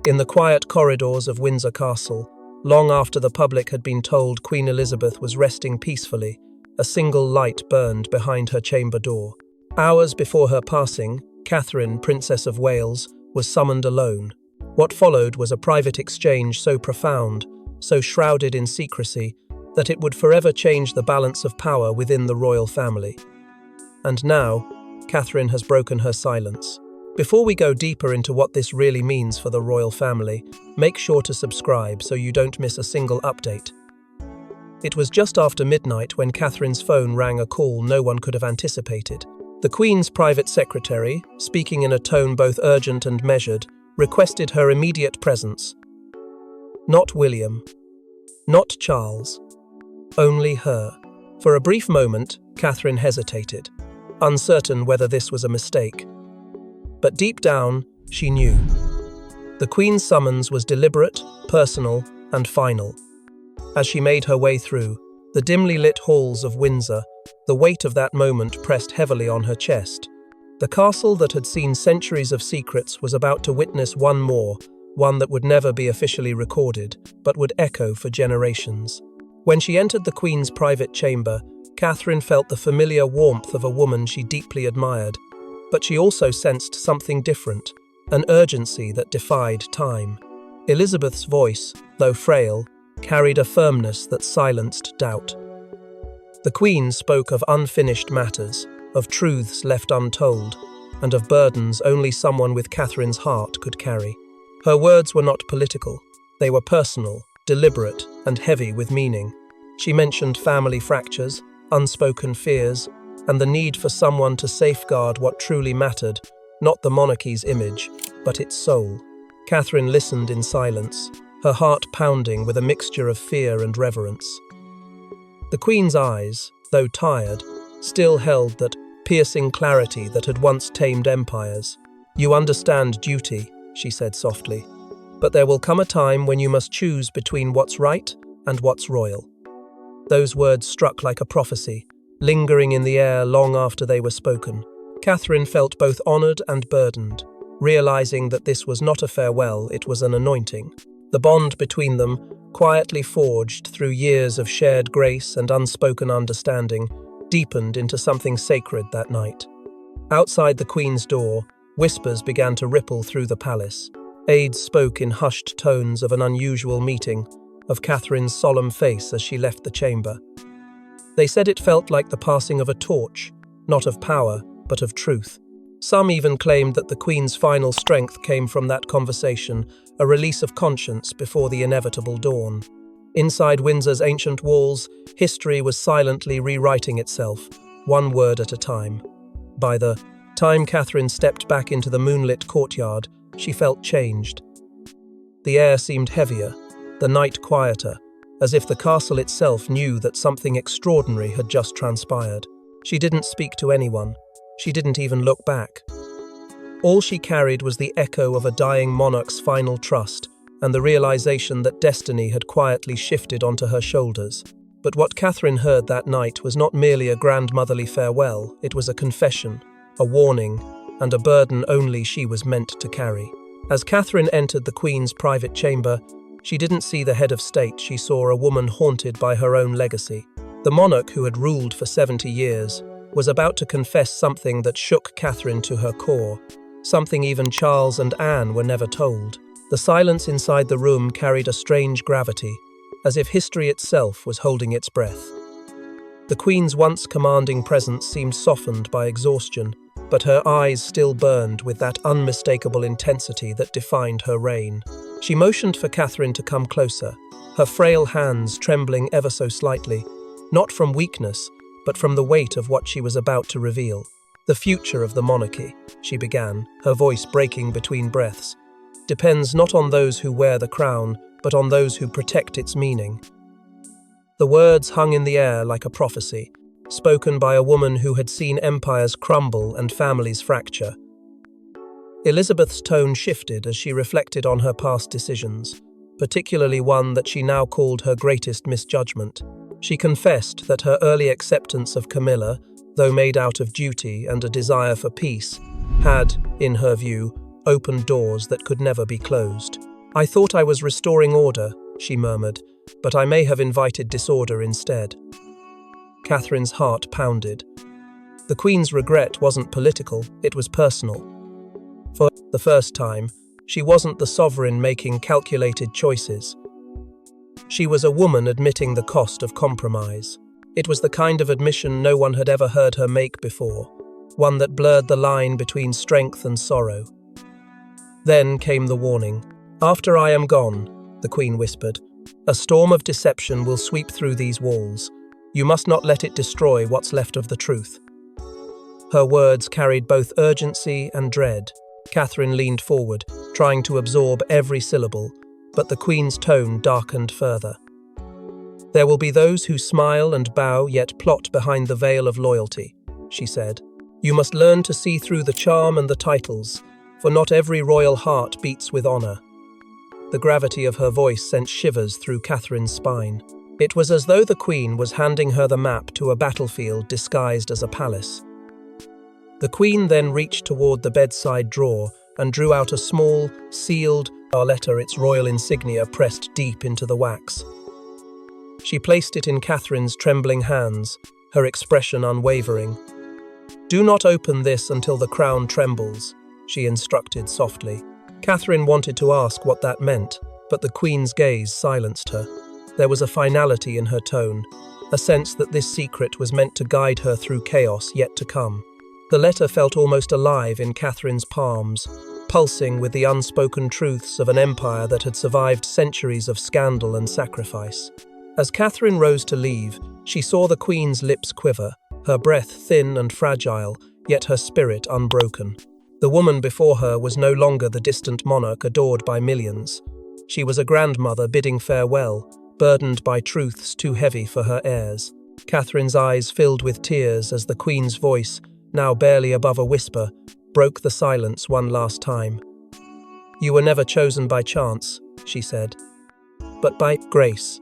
In the quiet corridors of Windsor Castle, long after the public had been told Queen Elizabeth was resting peacefully, a single light burned behind her chamber door. Hours before her passing, Catherine, Princess of Wales, was summoned alone. What followed was a private exchange so profound, so shrouded in secrecy, that it would forever change the balance of power within the royal family. And now, Catherine has broken her silence. Before we go deeper into what this really means for the royal family, make sure to subscribe so you don't miss a single update. It was just after midnight when Catherine's phone rang a call no one could have anticipated. The Queen's private secretary, speaking in a tone both urgent and measured, requested her immediate presence. Not William. Not Charles. Only her. For a brief moment, Catherine hesitated, uncertain whether this was a mistake. But deep down, she knew. The Queen's summons was deliberate, personal, and final. As she made her way through the dimly lit halls of Windsor, the weight of that moment pressed heavily on her chest. The castle that had seen centuries of secrets was about to witness one more, one that would never be officially recorded, but would echo for generations. When she entered the Queen's private chamber, Catherine felt the familiar warmth of a woman she deeply admired. But she also sensed something different, an urgency that defied time. Elizabeth's voice, though frail, carried a firmness that silenced doubt. The Queen spoke of unfinished matters, of truths left untold, and of burdens only someone with Catherine's heart could carry. Her words were not political. They were personal, deliberate, and heavy with meaning. She mentioned family fractures, unspoken fears, and the need for someone to safeguard what truly mattered, not the monarchy's image, but its soul. Catherine listened in silence, her heart pounding with a mixture of fear and reverence. The Queen's eyes, though tired, still held that piercing clarity that had once tamed empires. "You understand duty," she said softly, "but there will come a time when you must choose between what's right and what's royal." Those words struck like a prophecy, lingering in the air long after they were spoken. Catherine felt both honoured and burdened, realising that this was not a farewell, it was an anointing. The bond between them, quietly forged through years of shared grace and unspoken understanding, deepened into something sacred that night. Outside the Queen's door, whispers began to ripple through the palace. Aides spoke in hushed tones of an unusual meeting, of Catherine's solemn face as she left the chamber. They said it felt like the passing of a torch, not of power, but of truth. Some even claimed that the Queen's final strength came from that conversation, a release of conscience before the inevitable dawn. Inside Windsor's ancient walls, history was silently rewriting itself, one word at a time. By the time Catherine stepped back into the moonlit courtyard, she felt changed. The air seemed heavier, the night quieter, as if the castle itself knew that something extraordinary had just transpired. She didn't speak to anyone. She didn't even look back. All she carried was the echo of a dying monarch's final trust, and the realization that destiny had quietly shifted onto her shoulders. But what Catherine heard that night was not merely a grandmotherly farewell, it was a confession, a warning, and a burden only she was meant to carry. As Catherine entered the Queen's private chamber, she didn't see the head of state, she saw a woman haunted by her own legacy. The monarch who had ruled for 70 years was about to confess something that shook Catherine to her core, something even Charles and Anne were never told. The silence inside the room carried a strange gravity, as if history itself was holding its breath. The Queen's once commanding presence seemed softened by exhaustion, but her eyes still burned with that unmistakable intensity that defined her reign. She motioned for Catherine to come closer, her frail hands trembling ever so slightly, not from weakness, but from the weight of what she was about to reveal. "The future of the monarchy," she began, her voice breaking between breaths, "depends not on those who wear the crown, but on those who protect its meaning." The words hung in the air like a prophecy, spoken by a woman who had seen empires crumble and families fracture. Elizabeth's tone shifted as she reflected on her past decisions, particularly one that she now called her greatest misjudgment. She confessed that her early acceptance of Camilla, though made out of duty and a desire for peace, had, in her view, opened doors that could never be closed. "I thought I was restoring order," she murmured, "but I may have invited disorder instead." Catherine's heart pounded. The Queen's regret wasn't political, it was personal. For the first time, she wasn't the sovereign making calculated choices. She was a woman admitting the cost of compromise. It was the kind of admission no one had ever heard her make before, one that blurred the line between strength and sorrow. Then came the warning. "After I am gone," the Queen whispered, "a storm of deception will sweep through these walls. You must not let it destroy what's left of the truth." Her words carried both urgency and dread. Catherine leaned forward, trying to absorb every syllable, but the Queen's tone darkened further. "There will be those who smile and bow yet plot behind the veil of loyalty," she said. "You must learn to see through the charm and the titles, for not every royal heart beats with honor." The gravity of her voice sent shivers through Catherine's spine. It was as though the Queen was handing her the map to a battlefield disguised as a palace. The Queen then reached toward the bedside drawer and drew out a small, sealed letter, its royal insignia pressed deep into the wax. She placed it in Catherine's trembling hands, her expression unwavering. "Do not open this until the crown trembles," she instructed softly. Catherine wanted to ask what that meant, but the Queen's gaze silenced her. There was a finality in her tone, a sense that this secret was meant to guide her through chaos yet to come. The letter felt almost alive in Catherine's palms, pulsing with the unspoken truths of an empire that had survived centuries of scandal and sacrifice. As Catherine rose to leave, she saw the Queen's lips quiver, her breath thin and fragile, yet her spirit unbroken. The woman before her was no longer the distant monarch adored by millions. She was a grandmother bidding farewell, burdened by truths too heavy for her heirs. Catherine's eyes filled with tears as the Queen's voice, now barely above a whisper, broke the silence one last time. "You were never chosen by chance," she said, "but by grace."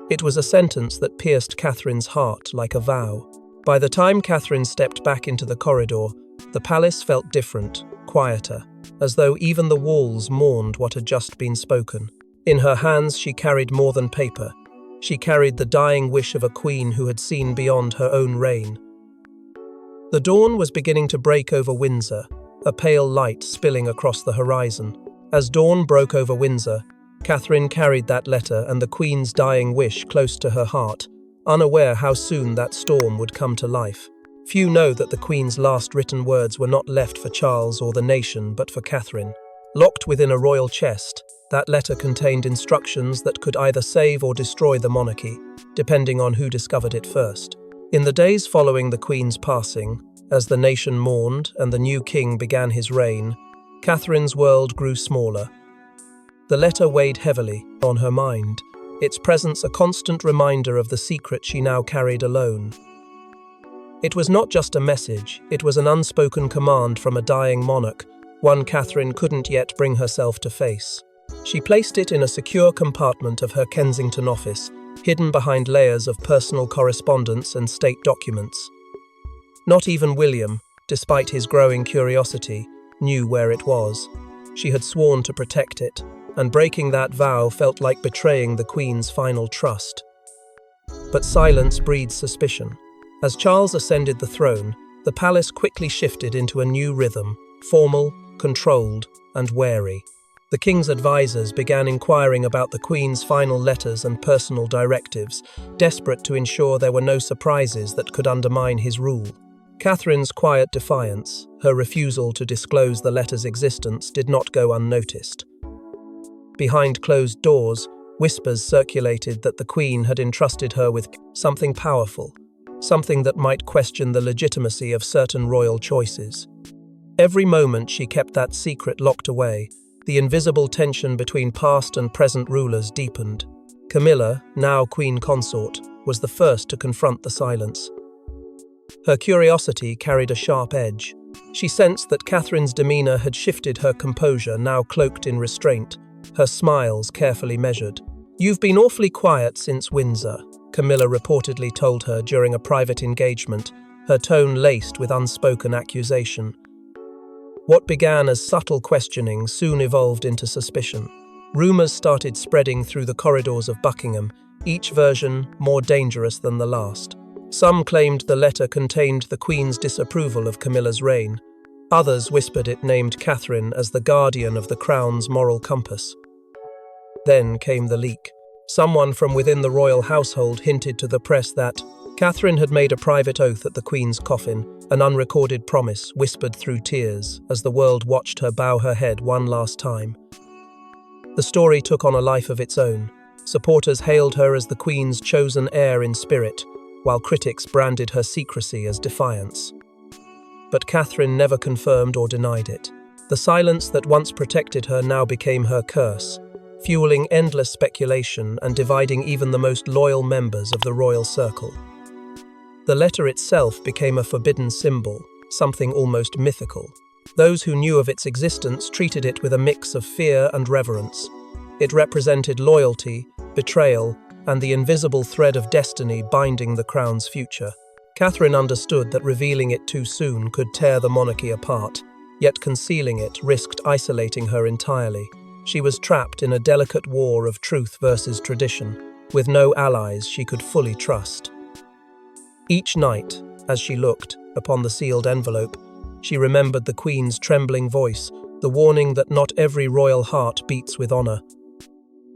It was a sentence that pierced Catherine's heart like a vow. By the time Catherine stepped back into the corridor, the palace felt different, quieter, as though even the walls mourned what had just been spoken. In her hands she carried more than paper. She carried the dying wish of a queen who had seen beyond her own reign. The dawn was beginning to break over Windsor, a pale light spilling across the horizon. As dawn broke over Windsor, Catherine carried that letter and the Queen's dying wish close to her heart, unaware how soon that storm would come to life. Few know that the Queen's last written words were not left for Charles or the nation, but for Catherine. Locked within a royal chest, that letter contained instructions that could either save or destroy the monarchy, depending on who discovered it first. In the days following the Queen's passing, as the nation mourned and the new king began his reign, Catherine's world grew smaller. The letter weighed heavily on her mind, its presence a constant reminder of the secret she now carried alone. It was not just a message, it was an unspoken command from a dying monarch, one Catherine couldn't yet bring herself to face. She placed it in a secure compartment of her Kensington office, hidden behind layers of personal correspondence and state documents. Not even William, despite his growing curiosity, knew where it was. She had sworn to protect it, and breaking that vow felt like betraying the Queen's final trust. But silence breeds suspicion. As Charles ascended the throne, the palace quickly shifted into a new rhythm, formal, controlled, and wary. The king's advisors began inquiring about the Queen's final letters and personal directives, desperate to ensure there were no surprises that could undermine his rule. Catherine's quiet defiance, her refusal to disclose the letter's existence, did not go unnoticed. Behind closed doors, whispers circulated that the Queen had entrusted her with something powerful, something that might question the legitimacy of certain royal choices. Every moment she kept that secret locked away, the invisible tension between past and present rulers deepened. Camilla, now Queen Consort, was the first to confront the silence. Her curiosity carried a sharp edge. She sensed that Catherine's demeanour had shifted, her composure now cloaked in restraint, her smiles carefully measured. "You've been awfully quiet since Windsor," Camilla reportedly told her during a private engagement, her tone laced with unspoken accusation. What began as subtle questioning soon evolved into suspicion. Rumours started spreading through the corridors of Buckingham, each version more dangerous than the last. Some claimed the letter contained the Queen's disapproval of Camilla's reign. Others whispered it named Catherine as the guardian of the Crown's moral compass. Then came the leak. Someone from within the royal household hinted to the press that Catherine had made a private oath at the Queen's coffin, an unrecorded promise whispered through tears as the world watched her bow her head one last time. The story took on a life of its own. Supporters hailed her as the Queen's chosen heir in spirit, while critics branded her secrecy as defiance. But Catherine never confirmed or denied it. The silence that once protected her now became her curse, fueling endless speculation and dividing even the most loyal members of the royal circle. The letter itself became a forbidden symbol, something almost mythical. Those who knew of its existence treated it with a mix of fear and reverence. It represented loyalty, betrayal, and the invisible thread of destiny binding the Crown's future. Catherine understood that revealing it too soon could tear the monarchy apart, yet concealing it risked isolating her entirely. She was trapped in a delicate war of truth versus tradition, with no allies she could fully trust. Each night, as she looked upon the sealed envelope, she remembered the Queen's trembling voice, the warning that not every royal heart beats with honor.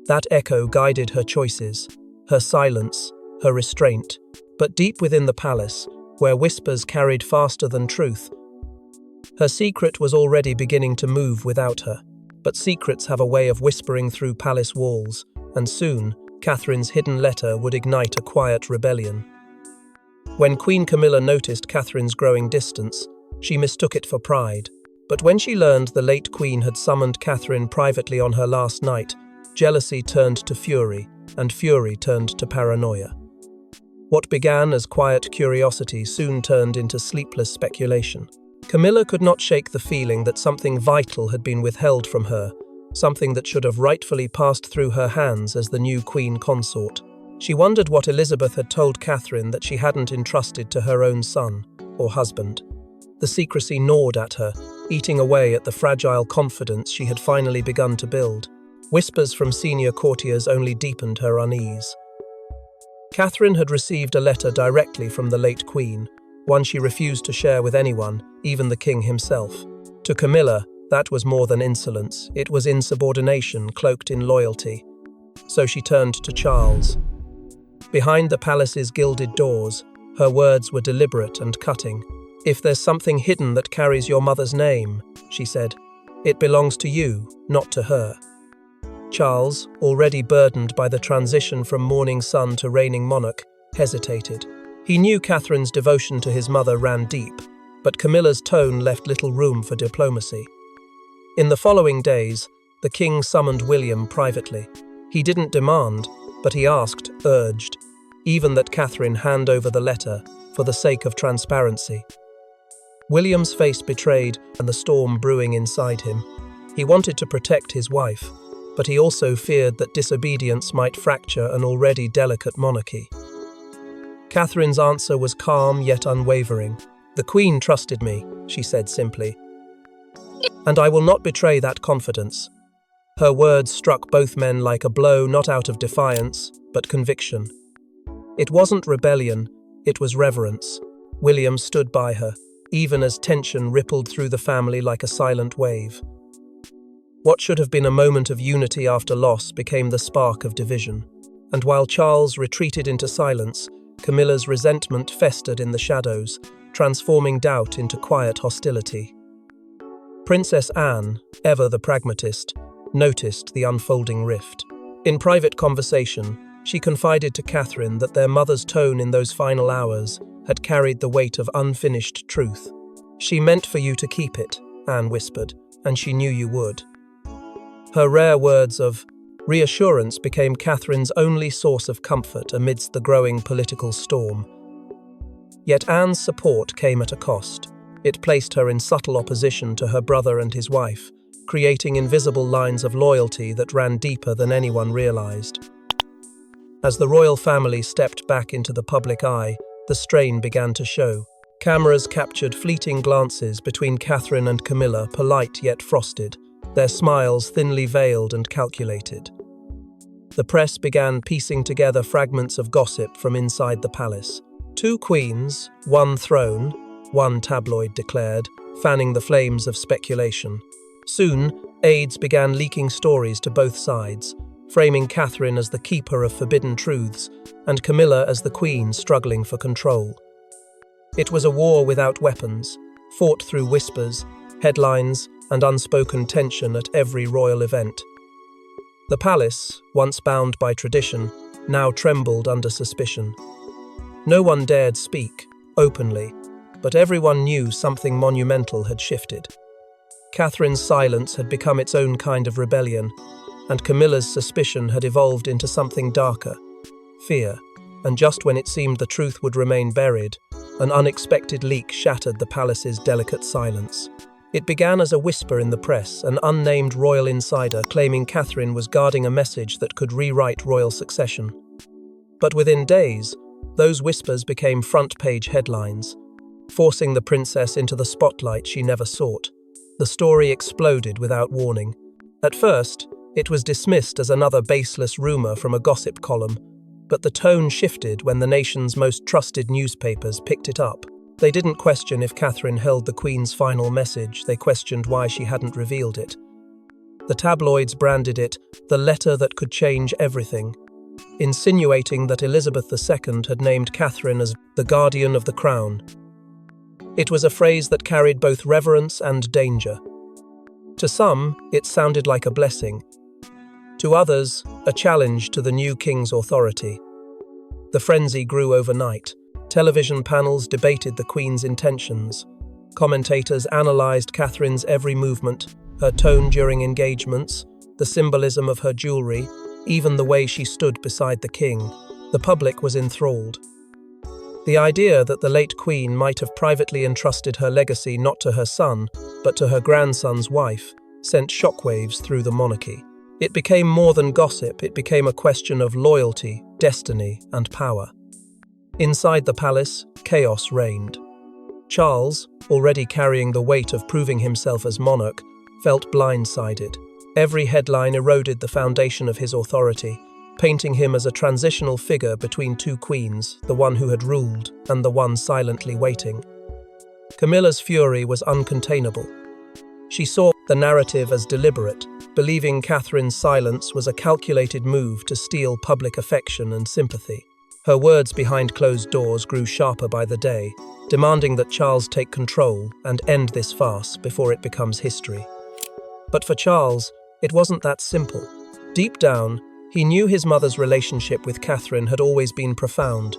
That echo guided her choices, her silence, her restraint, but deep within the palace, where whispers carried faster than truth, her secret was already beginning to move without her. But secrets have a way of whispering through palace walls, and soon, Catherine's hidden letter would ignite a quiet rebellion. When Queen Camilla noticed Catherine's growing distance, she mistook it for pride. But when she learned the late Queen had summoned Catherine privately on her last night, jealousy turned to fury, and fury turned to paranoia. What began as quiet curiosity soon turned into sleepless speculation. Camilla could not shake the feeling that something vital had been withheld from her, something that should have rightfully passed through her hands as the new queen consort. She wondered what Elizabeth had told Catherine that she hadn't entrusted to her own son or husband. The secrecy gnawed at her, eating away at the fragile confidence she had finally begun to build. Whispers from senior courtiers only deepened her unease. Catherine had received a letter directly from the late Queen, one she refused to share with anyone, even the king himself. To Camilla, that was more than insolence, it was insubordination cloaked in loyalty. So she turned to Charles. Behind the palace's gilded doors, her words were deliberate and cutting. "If there's something hidden that carries your mother's name," she said, "it belongs to you, not to her." Charles, already burdened by the transition from mourning son to reigning monarch, hesitated. He knew Catherine's devotion to his mother ran deep, but Camilla's tone left little room for diplomacy. In the following days, the king summoned William privately. He didn't demand, but he asked, urged, even that Catherine hand over the letter for the sake of transparency. William's face betrayed and the storm brewing inside him. He wanted to protect his wife, but he also feared that disobedience might fracture an already delicate monarchy. Catherine's answer was calm yet unwavering. "The Queen trusted me," she said simply, "and I will not betray that confidence." Her words struck both men like a blow not out of defiance, but conviction. It wasn't rebellion, it was reverence. William stood by her, even as tension rippled through the family like a silent wave. What should have been a moment of unity after loss became the spark of division. And while Charles retreated into silence, Camilla's resentment festered in the shadows, transforming doubt into quiet hostility. Princess Anne, ever the pragmatist, noticed the unfolding rift. In private conversation, she confided to Catherine that their mother's tone in those final hours had carried the weight of unfinished truth. "She meant for you to keep it," Anne whispered, "and she knew you would." Her rare words of reassurance became Catherine's only source of comfort amidst the growing political storm. Yet Anne's support came at a cost. It placed her in subtle opposition to her brother and his wife, creating invisible lines of loyalty that ran deeper than anyone realized. As the royal family stepped back into the public eye, the strain began to show. Cameras captured fleeting glances between Catherine and Camilla, polite yet frosted, their smiles thinly veiled and calculated. The press began piecing together fragments of gossip from inside the palace. 2 queens, 1 throne, 1 tabloid declared, fanning the flames of speculation. Soon, aides began leaking stories to both sides, framing Catherine as the keeper of forbidden truths and Camilla as the queen struggling for control. It was a war without weapons, fought through whispers, headlines, and unspoken tension at every royal event. The palace, once bound by tradition, now trembled under suspicion. No one dared speak, openly, but everyone knew something monumental had shifted. Catherine's silence had become its own kind of rebellion, and Camilla's suspicion had evolved into something darker, fear, and just when it seemed the truth would remain buried, an unexpected leak shattered the palace's delicate silence. It began as a whisper in the press, an unnamed royal insider claiming Catherine was guarding a message that could rewrite royal succession. But within days, those whispers became front-page headlines, forcing the princess into the spotlight she never sought. The story exploded without warning. At first, it was dismissed as another baseless rumor from a gossip column, but the tone shifted when the nation's most trusted newspapers picked it up. They didn't question if Catherine held the Queen's final message, they questioned why she hadn't revealed it. The tabloids branded it the letter that could change everything, insinuating that Elizabeth II had named Catherine as the guardian of the crown. It was a phrase that carried both reverence and danger. To some, it sounded like a blessing. To others, a challenge to the new king's authority. The frenzy grew overnight. Television panels debated the Queen's intentions. Commentators analysed Catherine's every movement, her tone during engagements, the symbolism of her jewellery, even the way she stood beside the king. The public was enthralled. The idea that the late Queen might have privately entrusted her legacy not to her son, but to her grandson's wife, sent shockwaves through the monarchy. It became more than gossip, it became a question of loyalty, destiny, and power. Inside the palace, chaos reigned. Charles, already carrying the weight of proving himself as monarch, felt blindsided. Every headline eroded the foundation of his authority, painting him as a transitional figure between 2 queens, the one who had ruled and the one silently waiting. Camilla's fury was uncontainable. She saw the narrative as deliberate, believing Catherine's silence was a calculated move to steal public affection and sympathy. Her words behind closed doors grew sharper by the day, demanding that Charles take control and end this farce before it becomes history. But for Charles, it wasn't that simple. Deep down, he knew his mother's relationship with Catherine had always been profound,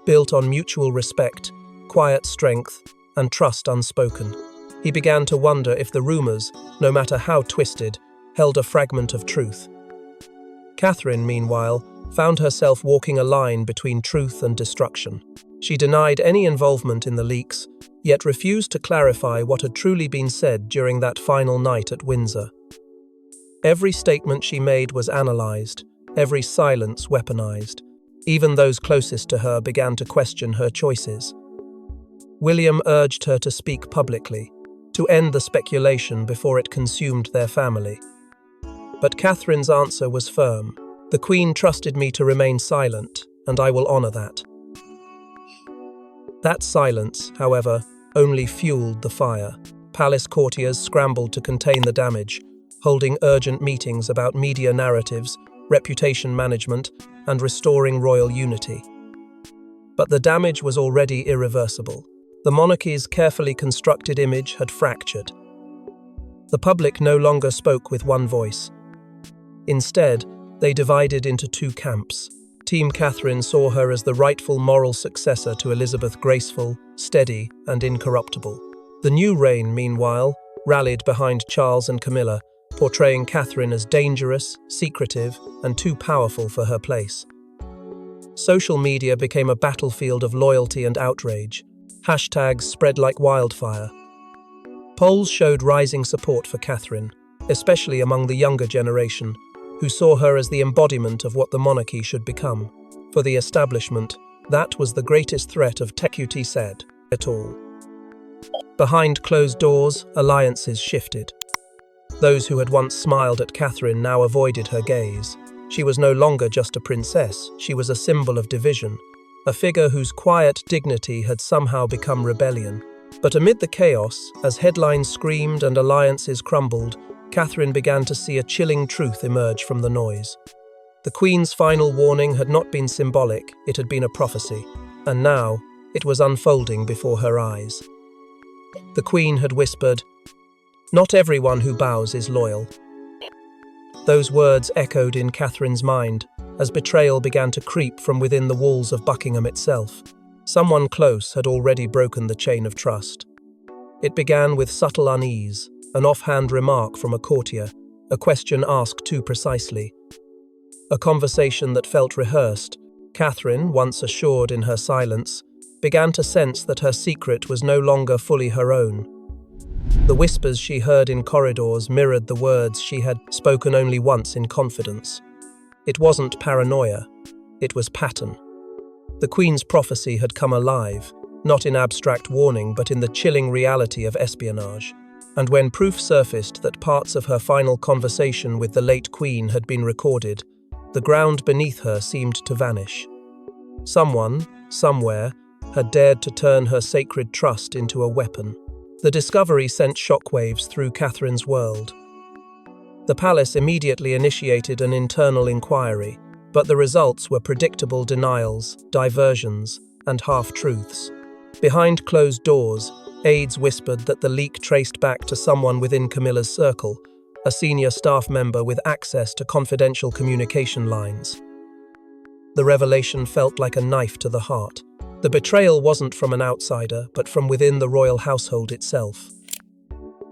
built on mutual respect, quiet strength, and trust unspoken. He began to wonder if the rumours, no matter how twisted, held a fragment of truth. Catherine, meanwhile, found herself walking a line between truth and destruction. She denied any involvement in the leaks, yet refused to clarify what had truly been said during that final night at Windsor. Every statement she made was analysed, every silence weaponized. Even those closest to her began to question her choices. William urged her to speak publicly, to end the speculation before it consumed their family. But Catherine's answer was firm. The Queen trusted me to remain silent, and I will honour that. That silence, however, only fueled the fire. Palace courtiers scrambled to contain the damage, holding urgent meetings about media narratives, reputation management, and restoring royal unity. But the damage was already irreversible. The monarchy's carefully constructed image had fractured. The public no longer spoke with one voice. Instead, they divided into 2 camps. Team Catherine saw her as the rightful moral successor to Elizabeth, graceful, steady, and incorruptible. The new reign, meanwhile, rallied behind Charles and Camilla, portraying Catherine as dangerous, secretive, and too powerful for her place. Social media became a battlefield of loyalty and outrage. Hashtags spread like wildfire. Polls showed rising support for Catherine, especially among the younger generation, who saw her as the embodiment of what the monarchy should become. For the establishment, that was the greatest threat of TQT said at all. Behind closed doors, alliances shifted. Those who had once smiled at Catherine now avoided her gaze. She was no longer just a princess, she was a symbol of division, a figure whose quiet dignity had somehow become rebellion. But amid the chaos, as headlines screamed and alliances crumbled, Catherine began to see a chilling truth emerge from the noise. The Queen's final warning had not been symbolic, it had been a prophecy, and now it was unfolding before her eyes. The Queen had whispered, "Not everyone who bows is loyal." Those words echoed in Catherine's mind as betrayal began to creep from within the walls of Buckingham itself. Someone close had already broken the chain of trust. It began with subtle unease, an offhand remark from a courtier, a question asked too precisely. A conversation that felt rehearsed. Catherine, once assured in her silence, began to sense that her secret was no longer fully her own. The whispers she heard in corridors mirrored the words she had spoken only once in confidence. It wasn't paranoia, it was pattern. The Queen's prophecy had come alive, not in abstract warning but in the chilling reality of espionage. And when proof surfaced that parts of her final conversation with the late Queen had been recorded, the ground beneath her seemed to vanish. Someone, somewhere, had dared to turn her sacred trust into a weapon. The discovery sent shockwaves through Catherine's world. The palace immediately initiated an internal inquiry, but the results were predictable denials, diversions, and half-truths. Behind closed doors, aides whispered that the leak traced back to someone within Camilla's circle, a senior staff member with access to confidential communication lines. The revelation felt like a knife to the heart. The betrayal wasn't from an outsider, but from within the royal household itself.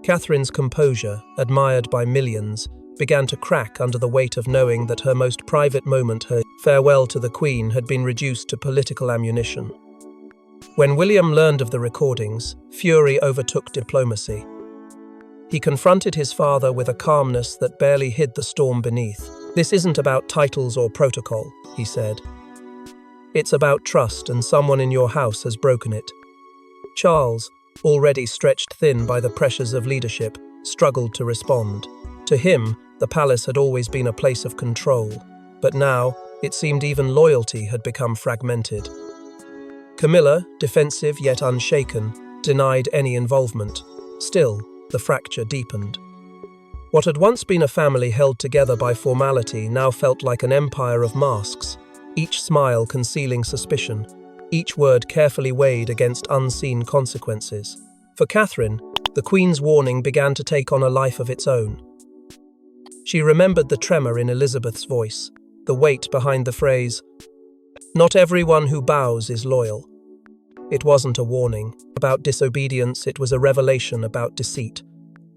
Catherine's composure, admired by millions, began to crack under the weight of knowing that her most private moment, her farewell to the Queen, had been reduced to political ammunition. When William learned of the recordings, fury overtook diplomacy. He confronted his father with a calmness that barely hid the storm beneath. "This isn't about titles or protocol," he said. "It's about trust, and someone in your house has broken it." Charles, already stretched thin by the pressures of leadership, struggled to respond. To him, the palace had always been a place of control, but now it seemed even loyalty had become fragmented. Camilla, defensive yet unshaken, denied any involvement. Still, the fracture deepened. What had once been a family held together by formality now felt like an empire of masks, each smile concealing suspicion, each word carefully weighed against unseen consequences. For Catherine, the Queen's warning began to take on a life of its own. She remembered the tremor in Elizabeth's voice, the weight behind the phrase, "Not everyone who bows is loyal." It wasn't a warning about disobedience, it was a revelation about deceit.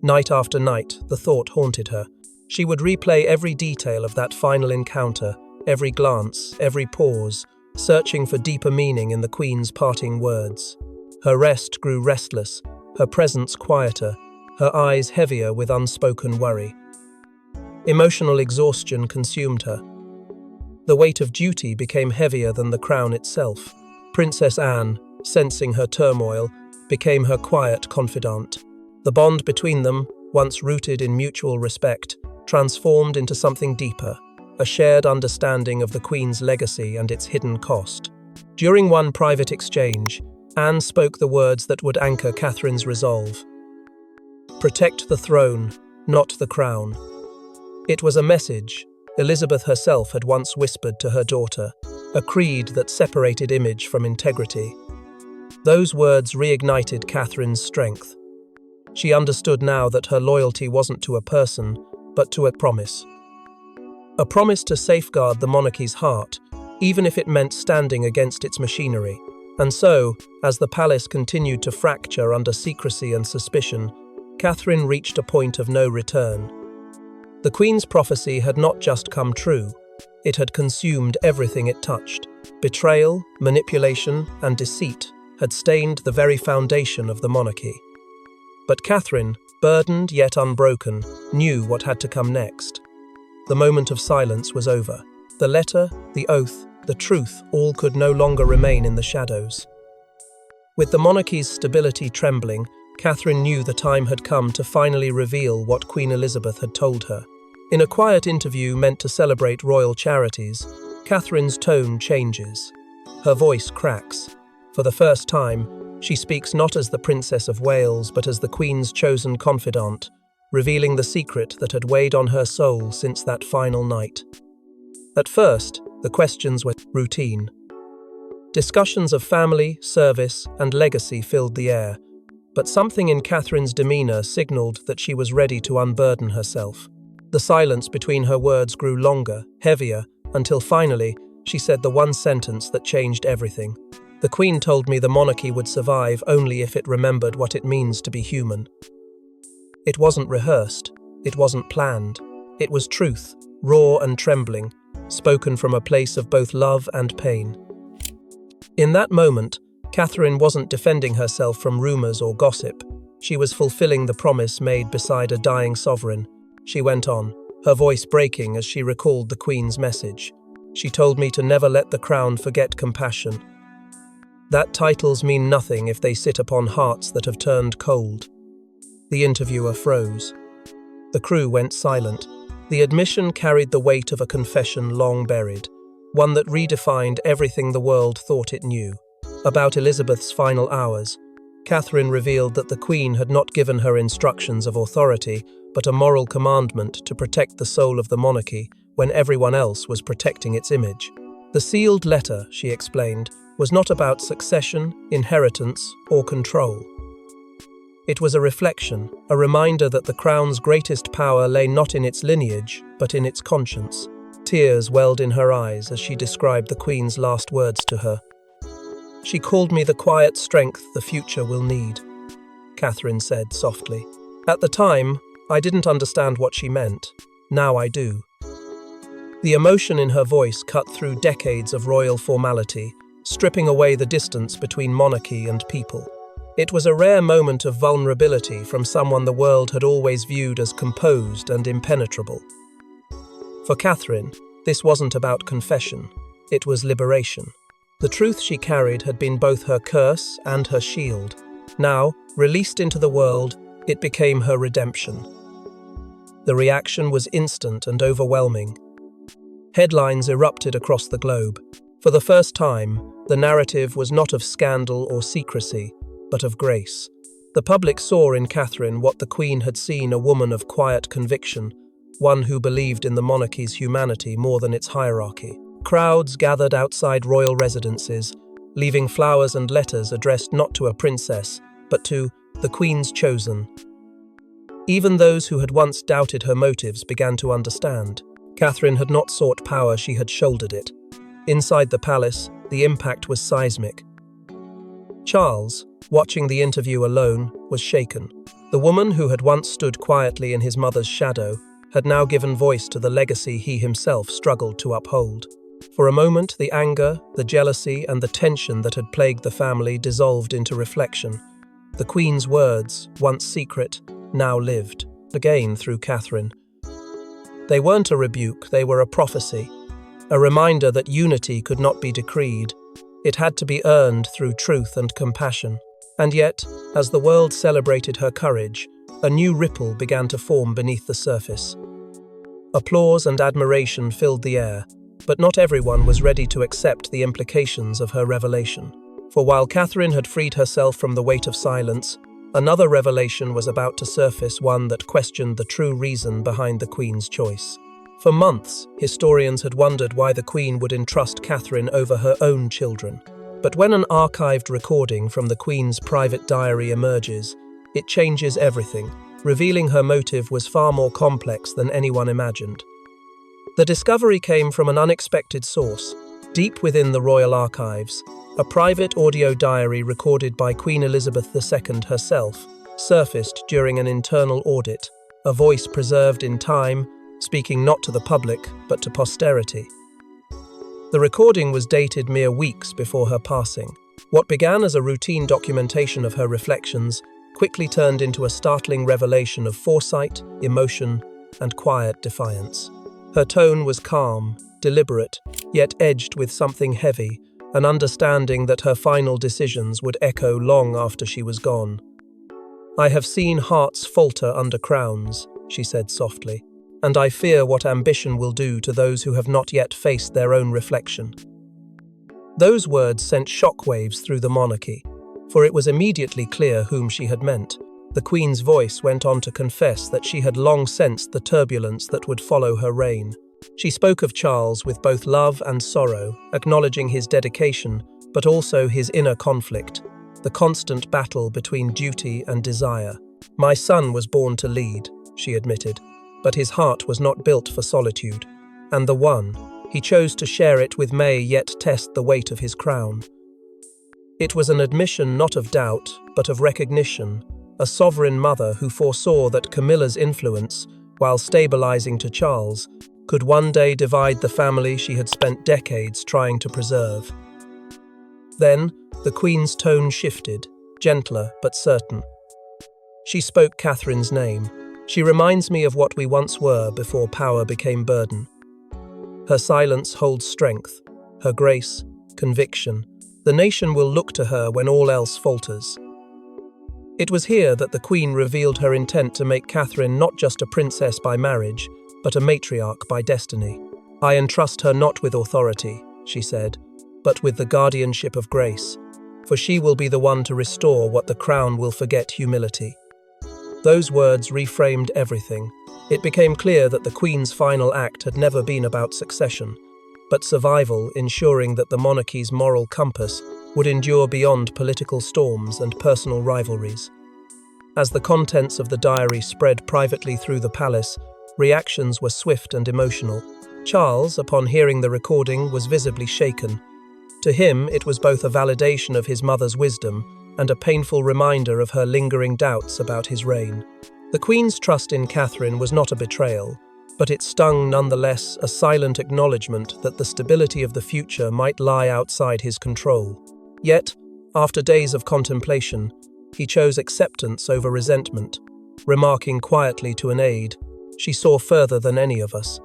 Night after night, the thought haunted her. She would replay every detail of that final encounter, every glance, every pause, searching for deeper meaning in the Queen's parting words. Her rest grew restless, her presence quieter, her eyes heavier with unspoken worry. Emotional exhaustion consumed her. The weight of duty became heavier than the crown itself. Princess Anne, sensing her turmoil, became her quiet confidant. The bond between them, once rooted in mutual respect, transformed into something deeper, a shared understanding of the Queen's legacy and its hidden cost. During one private exchange, Anne spoke the words that would anchor Catherine's resolve. "Protect the throne, not the crown." It was a message Elizabeth herself had once whispered to her daughter, a creed that separated image from integrity. Those words reignited Catherine's strength. She understood now that her loyalty wasn't to a person, but to a promise. A promise to safeguard the monarchy's heart, even if it meant standing against its machinery. And so, as the palace continued to fracture under secrecy and suspicion, Catherine reached a point of no return. The Queen's prophecy had not just come true, it had consumed everything it touched. Betrayal, manipulation, and deceit had stained the very foundation of the monarchy. But Catherine, burdened yet unbroken, knew what had to come next. The moment of silence was over. The letter, the oath, the truth, all could no longer remain in the shadows. With the monarchy's stability trembling, Catherine knew the time had come to finally reveal what Queen Elizabeth had told her. In a quiet interview meant to celebrate royal charities, Catherine's tone changes. Her voice cracks. For the first time, she speaks not as the Princess of Wales but as the Queen's chosen confidant, revealing the secret that had weighed on her soul since that final night. At first, the questions were routine. Discussions of family, service, and legacy filled the air, but something in Catherine's demeanour signalled that she was ready to unburden herself. The silence between her words grew longer, heavier, until finally, she said the one sentence that changed everything. The Queen told me the monarchy would survive only if it remembered what it means to be human. It wasn't rehearsed, it wasn't planned. It was truth, raw and trembling, spoken from a place of both love and pain. In that moment, Catherine wasn't defending herself from rumours or gossip. She was fulfilling the promise made beside a dying sovereign. She went on, her voice breaking as she recalled the Queen's message. She told me to never let the crown forget compassion. That titles mean nothing if they sit upon hearts that have turned cold. The interviewer froze. The crew went silent. The admission carried the weight of a confession long buried, one that redefined everything the world thought it knew. About Elizabeth's final hours, Catherine revealed that the Queen had not given her instructions of authority, but a moral commandment to protect the soul of the monarchy when everyone else was protecting its image. The sealed letter, she explained, was not about succession, inheritance, or control. It was a reflection, a reminder that the crown's greatest power lay not in its lineage, but in its conscience. Tears welled in her eyes as she described the Queen's last words to her. "She called me the quiet strength the future will need," Catherine said softly. "At the time, I didn't understand what she meant. Now I do." The emotion in her voice cut through decades of royal formality, stripping away the distance between monarchy and people. It was a rare moment of vulnerability from someone the world had always viewed as composed and impenetrable. For Catherine, this wasn't about confession, it was liberation. The truth she carried had been both her curse and her shield. Now, released into the world, it became her redemption. The reaction was instant and overwhelming. Headlines erupted across the globe. For the first time, the narrative was not of scandal or secrecy, but of grace. The public saw in Catherine what the Queen had seen: a woman of quiet conviction, one who believed in the monarchy's humanity more than its hierarchy. Crowds gathered outside royal residences, leaving flowers and letters addressed not to a princess, but to the Queen's chosen. Even those who had once doubted her motives began to understand. Catherine had not sought power, she had shouldered it. Inside the palace, the impact was seismic. Charles, watching the interview alone, was shaken. The woman who had once stood quietly in his mother's shadow had now given voice to the legacy he himself struggled to uphold. For a moment, the anger, the jealousy, and the tension that had plagued the family dissolved into reflection. The Queen's words, once secret, now lived, again through Catherine. They weren't a rebuke, they were a prophecy, a reminder that unity could not be decreed. It had to be earned through truth and compassion. And yet, as the world celebrated her courage, a new ripple began to form beneath the surface. Applause and admiration filled the air, but not everyone was ready to accept the implications of her revelation. For while Catherine had freed herself from the weight of silence, another revelation was about to surface, one that questioned the true reason behind the Queen's choice. For months, historians had wondered why the Queen would entrust Catherine over her own children. But when an archived recording from the Queen's private diary emerges, it changes everything, revealing her motive was far more complex than anyone imagined. The discovery came from an unexpected source. Deep within the royal archives, a private audio diary recorded by Queen Elizabeth II herself surfaced during an internal audit, a voice preserved in time, speaking not to the public, but to posterity. The recording was dated mere weeks before her passing. What began as a routine documentation of her reflections quickly turned into a startling revelation of foresight, emotion, and quiet defiance. Her tone was calm, deliberate, yet edged with something heavy, an understanding that her final decisions would echo long after she was gone. "I have seen hearts falter under crowns," she said softly, "and I fear what ambition will do to those who have not yet faced their own reflection." Those words sent shockwaves through the monarchy, for it was immediately clear whom she had meant. The Queen's voice went on to confess that she had long sensed the turbulence that would follow her reign. She spoke of Charles with both love and sorrow, acknowledging his dedication, but also his inner conflict, the constant battle between duty and desire. "My son was born to lead," she admitted, "but his heart was not built for solitude, and the one he chose to share it with may yet test the weight of his crown." It was an admission not of doubt, but of recognition, a sovereign mother who foresaw that Camilla's influence, while stabilizing to Charles, could one day divide the family she had spent decades trying to preserve. Then, the Queen's tone shifted, gentler but certain. She spoke Catherine's name. "She reminds me of what we once were before power became burden. Her silence holds strength, her grace, conviction. The nation will look to her when all else falters." It was here that the Queen revealed her intent to make Catherine not just a princess by marriage, but a matriarch by destiny. "I entrust her not with authority," she said, "but with the guardianship of grace, for she will be the one to restore what the crown will forget: humility." Those words reframed everything. It became clear that the Queen's final act had never been about succession, but survival, ensuring that the monarchy's moral compass would endure beyond political storms and personal rivalries. As the contents of the diary spread privately through the palace, reactions were swift and emotional. Charles, upon hearing the recording, was visibly shaken. To him, it was both a validation of his mother's wisdom and a painful reminder of her lingering doubts about his reign. The Queen's trust in Catherine was not a betrayal, but it stung nonetheless, a silent acknowledgement that the stability of the future might lie outside his control. Yet, after days of contemplation, he chose acceptance over resentment, remarking quietly to an aide, "She saw further than any of us."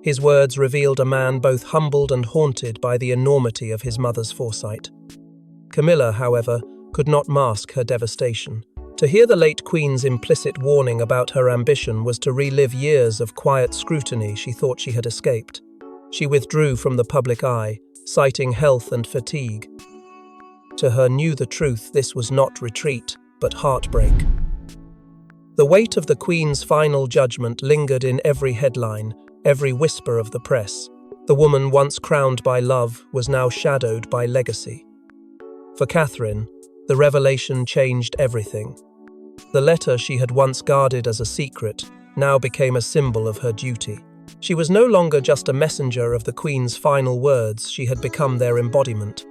His words revealed a man both humbled and haunted by the enormity of his mother's foresight. Camilla, however, could not mask her devastation. To hear the late Queen's implicit warning about her ambition was to relive years of quiet scrutiny she thought she had escaped. She withdrew from the public eye, citing health and fatigue. To her knew the truth, this was not retreat, but heartbreak. The weight of the Queen's final judgment lingered in every headline, every whisper of the press. The woman once crowned by love was now shadowed by legacy. For Catherine, the revelation changed everything. The letter she had once guarded as a secret now became a symbol of her duty. She was no longer just a messenger of the Queen's final words, she had become their embodiment.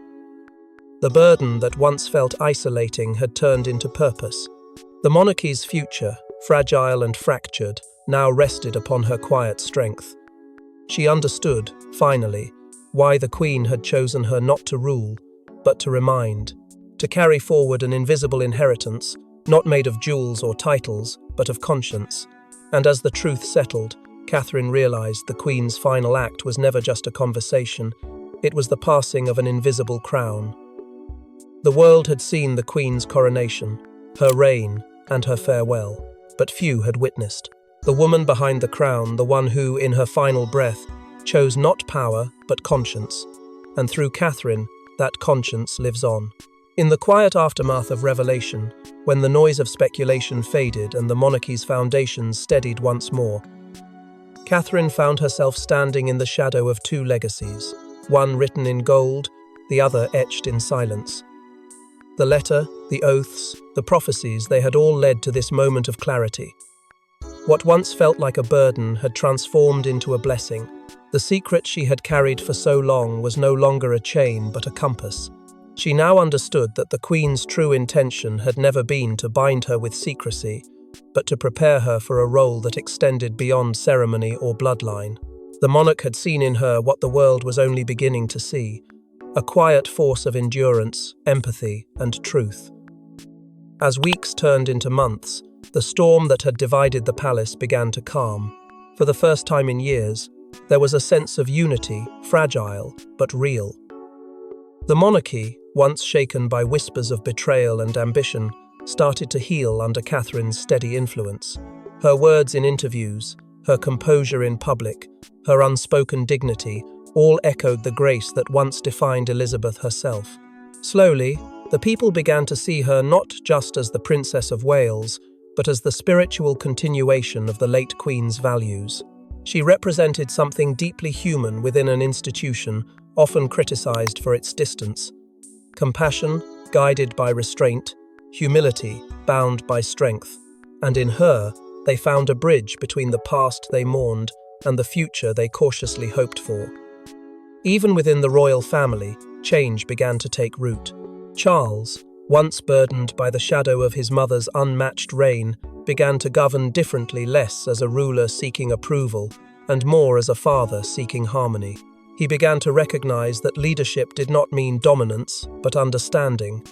The burden that once felt isolating had turned into purpose. The monarchy's future, fragile and fractured, now rested upon her quiet strength. She understood, finally, why the Queen had chosen her not to rule, but to remind, to carry forward an invisible inheritance, not made of jewels or titles, but of conscience. And as the truth settled, Catherine realized the Queen's final act was never just a conversation, it was the passing of an invisible crown. The world had seen the Queen's coronation, her reign, and her farewell, but few had witnessed. The woman behind the crown, the one who, in her final breath, chose not power, but conscience. And through Catherine, that conscience lives on. In the quiet aftermath of revelation, when the noise of speculation faded and the monarchy's foundations steadied once more, Catherine found herself standing in the shadow of two legacies, one written in gold, the other etched in silence. The letter, the oaths, the prophecies, they had all led to this moment of clarity. What once felt like a burden had transformed into a blessing. The secret she had carried for so long was no longer a chain but a compass. She now understood that the Queen's true intention had never been to bind her with secrecy, but to prepare her for a role that extended beyond ceremony or bloodline. The monarch had seen in her what the world was only beginning to see, a quiet force of endurance, empathy, and truth. As weeks turned into months, the storm that had divided the palace began to calm. For the first time in years, there was a sense of unity, fragile but real. The monarchy, once shaken by whispers of betrayal and ambition, started to heal under Catherine's steady influence. Her words in interviews, her composure in public, her unspoken dignity all echoed the grace that once defined Elizabeth herself. Slowly, the people began to see her not just as the Princess of Wales, but as the spiritual continuation of the late Queen's values. She represented something deeply human within an institution often criticized for its distance. Compassion, guided by restraint, humility, bound by strength. And in her, they found a bridge between the past they mourned and the future they cautiously hoped for. Even within the royal family, change began to take root. Charles, once burdened by the shadow of his mother's unmatched reign, began to govern differently, less as a ruler seeking approval and more as a father seeking harmony. He began to recognize that leadership did not mean dominance, but understanding.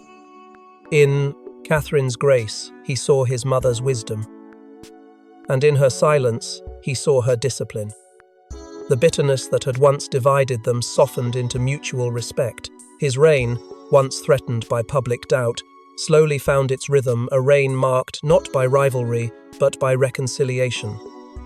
In Catherine's grace, he saw his mother's wisdom. And in her silence, he saw her discipline. The bitterness that had once divided them softened into mutual respect. His reign, once threatened by public doubt, slowly found its rhythm, a reign marked not by rivalry, but by reconciliation.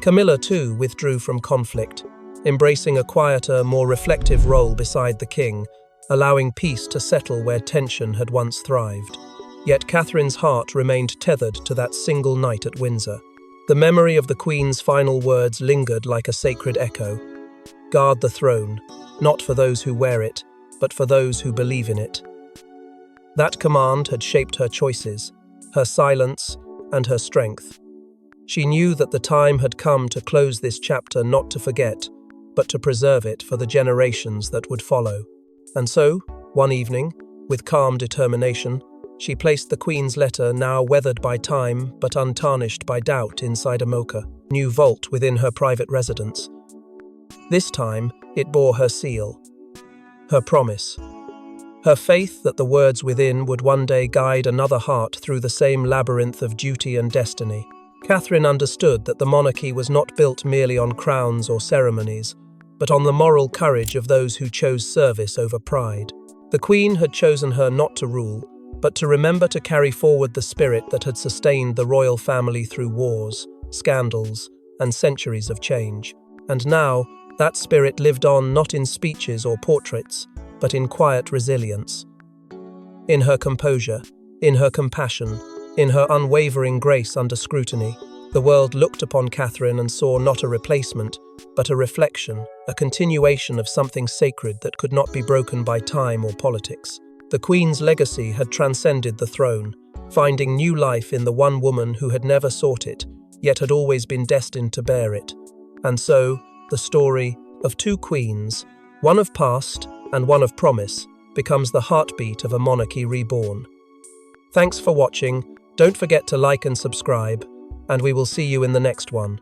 Camilla, too, withdrew from conflict, embracing a quieter, more reflective role beside the king, allowing peace to settle where tension had once thrived. Yet Catherine's heart remained tethered to that single night at Windsor. The memory of the Queen's final words lingered like a sacred echo. Guard the throne, not for those who wear it, but for those who believe in it. That command had shaped her choices, her silence, and her strength. She knew that the time had come to close this chapter, not to forget, but to preserve it for the generations that would follow. And so, one evening, with calm determination, she placed the Queen's letter, now weathered by time but untarnished by doubt, inside a new vault within her private residence. This time, it bore her seal, her promise, her faith that the words within would one day guide another heart through the same labyrinth of duty and destiny. Catherine understood that the monarchy was not built merely on crowns or ceremonies, but on the moral courage of those who chose service over pride. The Queen had chosen her not to rule, but to remember to carry forward the spirit that had sustained the royal family through wars, scandals, and centuries of change. And now, that spirit lived on not in speeches or portraits, but in quiet resilience. In her composure, in her compassion, in her unwavering grace under scrutiny, the world looked upon Catherine and saw not a replacement, but a reflection, a continuation of something sacred that could not be broken by time or politics. The Queen's legacy had transcended the throne, finding new life in the one woman who had never sought it, yet had always been destined to bear it. And so, the story of two queens, one of past and one of promise, becomes the heartbeat of a monarchy reborn. Thanks for watching. Don't forget to like and subscribe, and we will see you in the next one.